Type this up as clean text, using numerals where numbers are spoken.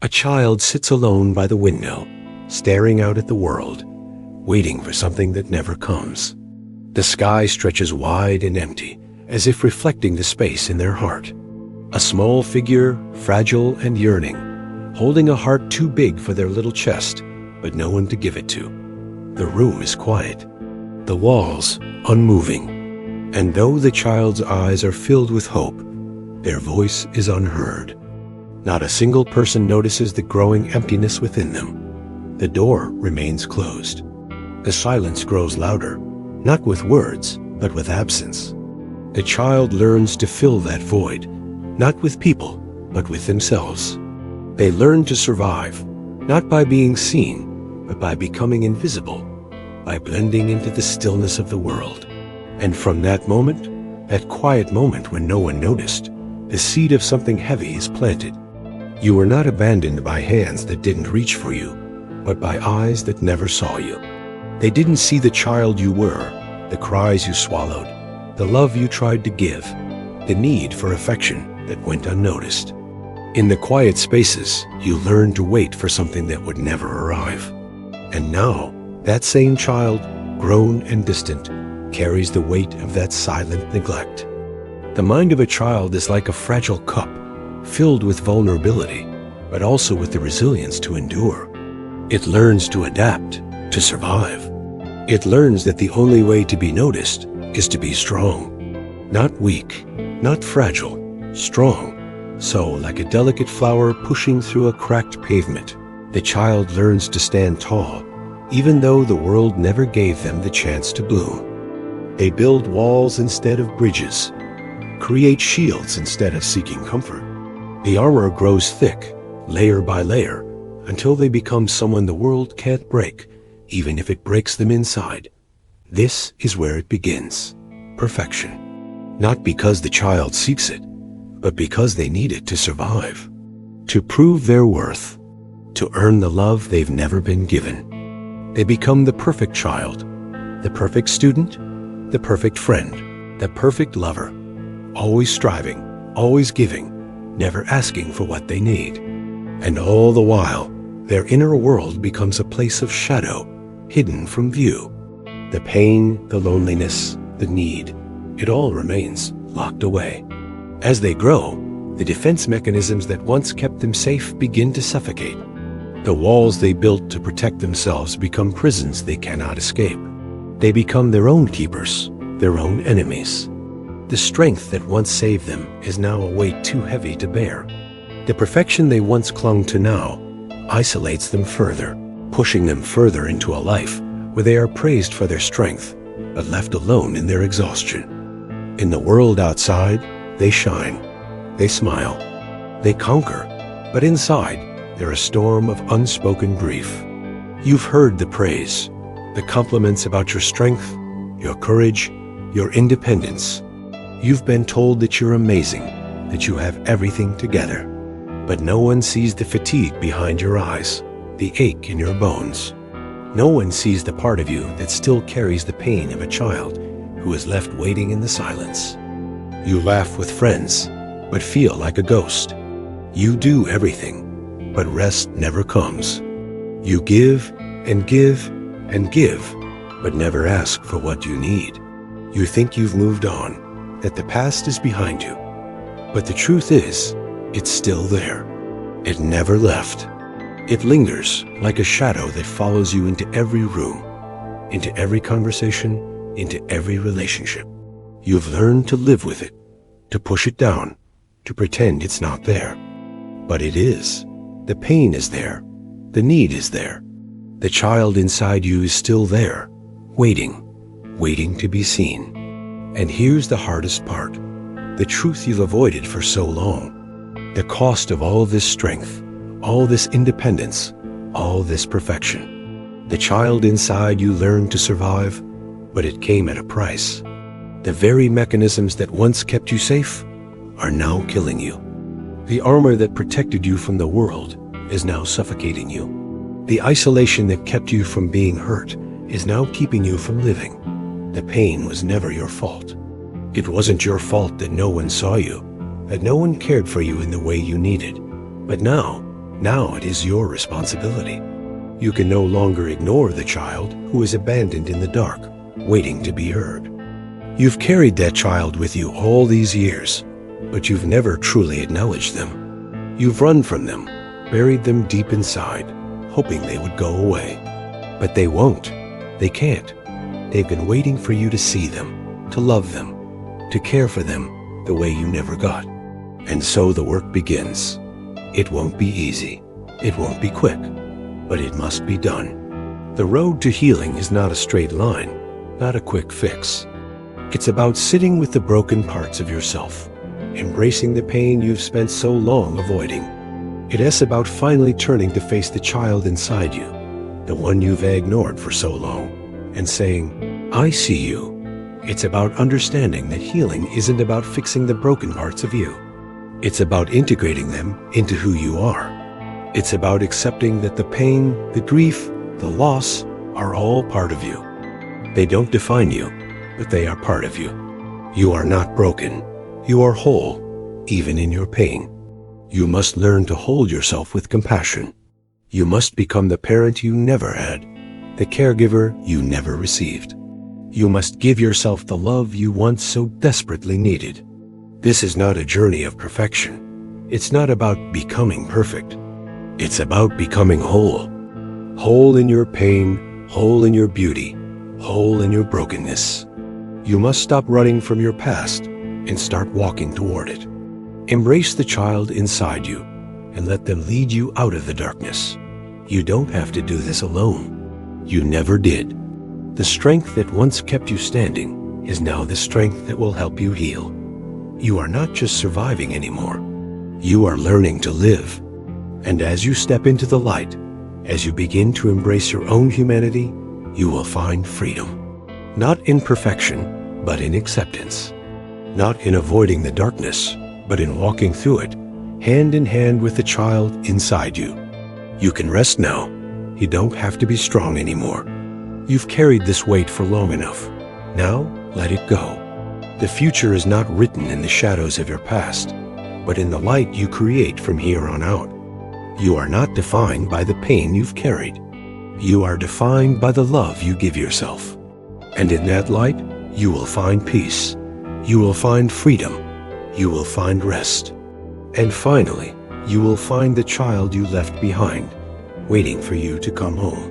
A child sits alone by the window, staring out at the world, waiting for something that never comes. The sky stretches wide and empty, as if reflecting the space in their heart. A small figure, fragile and yearning, holding a heart too big for their little chest, but no one to give it to. The room is quiet, the walls unmoving, and though the child's eyes are filled with hope, their voice is unheard. Not a single person notices the growing emptiness within them. The door remains closed. The silence grows louder, not with words, but with absence. The child learns to fill that void, not with people, but with themselves. They learn to survive, not by being seen, but by becoming invisible, by blending into the stillness of the world. And from that moment, that quiet moment when no one noticed, the seed of something heavy is planted. You were not abandoned by hands that didn't reach for you, but by eyes that never saw you. They didn't see the child you were, the cries you swallowed, the love you tried to give, the need for affection that went unnoticed. In the quiet spaces, you learned to wait for something that would never arrive. And now, that same child, grown and distant, carries the weight of that silent neglect. The mind of a child is like a fragile cup, filled with vulnerability, but also with the resilience to endure. It learns to adapt, to survive. It learns that the only way to be noticed is to be strong. Not weak, not fragile, strong. So, like a delicate flower pushing through a cracked pavement, the child learns to stand tall, even though the world never gave them the chance to bloom. They build walls instead of bridges, create shields instead of seeking comfort. The armor grows thick, layer by layer, until they become someone the world can't break, even if it breaks them inside. This is where it begins. Perfection. Not because the child seeks it, but because they need it to survive. To prove their worth. To earn the love they've never been given. They become the perfect child, the perfect student, the perfect friend, the perfect lover. Always striving, always giving, never asking for what they need. And all the while, their inner world becomes a place of shadow, hidden from view. The pain, the loneliness, the need, it all remains locked away. As they grow, the defense mechanisms that once kept them safe begin to suffocate. The walls they built to protect themselves become prisons they cannot escape. They become their own keepers, their own enemies. The strength that once saved them is now a weight too heavy to bear. The perfection they once clung to now isolates them further, pushing them further into a life where they are praised for their strength, but left alone in their exhaustion. In the world outside, they shine, they smile, they conquer, but inside, they're a storm of unspoken grief. You've heard the praise, the compliments about your strength, your courage, your independence. You've been told that you're amazing, that you have everything together. But no one sees the fatigue behind your eyes, the ache in your bones. No one sees the part of you that still carries the pain of a child who is left waiting in the silence. You laugh with friends, but feel like a ghost. You do everything, but rest never comes. You give and give and give, but never ask for what you need. You think you've moved on, that the past is behind you. But the truth is, it's still there. It never left. It lingers like a shadow that follows you into every room, into every conversation, into every relationship. You've learned to live with it, to push it down, to pretend it's not there. But it is. The pain is there. The need is there. The child inside you is still there, waiting to be seen. And here's the hardest part, the truth you've avoided for so long. The cost of all this strength, all this independence, all this perfection. The child inside you learned to survive, but it came at a price. The very mechanisms that once kept you safe are now killing you. The armor that protected you from the world is now suffocating you. The isolation that kept you from being hurt is now keeping you from living. The pain was never your fault. It wasn't your fault that no one saw you, that no one cared for you in the way you needed. But now, Now it is your responsibility. You can no longer ignore the child who is abandoned in the dark, waiting to be heard. You've carried that child with you all these years, but you've never truly acknowledged them. You've run from them, buried them deep inside, hoping they would go away. But they won't. They can't. They've been waiting for you to see them, to love them, to care for them the way you never got. And so the work begins. It won't be easy. It won't be quick, but it must be done. The road to healing is not a straight line, not a quick fix. It's about sitting with the broken parts of yourself, embracing the pain you've spent so long avoiding. It is about finally turning to face the child inside you, the one you've ignored for so long, and saying, "I see you." It's about understanding that healing isn't about fixing the broken parts of you. It's about integrating them into who you are. It's about accepting that the pain, the grief, the loss are all part of you. They don't define you, but they are part of you. You are not broken. You are whole, even in your pain. You must learn to hold yourself with compassion. You must become the parent you never had, the caregiver you never received. You must give yourself the love you once so desperately needed. This is not a journey of perfection. It's not about becoming perfect. It's about becoming whole. Whole in your pain, whole in your beauty, whole in your brokenness. You must stop running from your past and start walking toward it. Embrace the child inside you and let them lead you out of the darkness. You don't have to do this alone. You never did. The strength that once kept you standing is now the strength that will help you heal. You are not just surviving anymore. You are learning to live. And as you step into the light, as you begin to embrace your own humanity, you will find freedom. Not in perfection, but in acceptance. Not in avoiding the darkness, but in walking through it, hand in hand with the child inside you. You can rest now. You don't have to be strong anymore. You've carried this weight for long enough. Now, let it go. The future is not written in the shadows of your past, but in the light you create from here on out. You are not defined by the pain you've carried. You are defined by the love you give yourself. And in that light, you will find peace. You will find freedom. You will find rest. And finally, you will find the child you left behind, waiting for you to come home.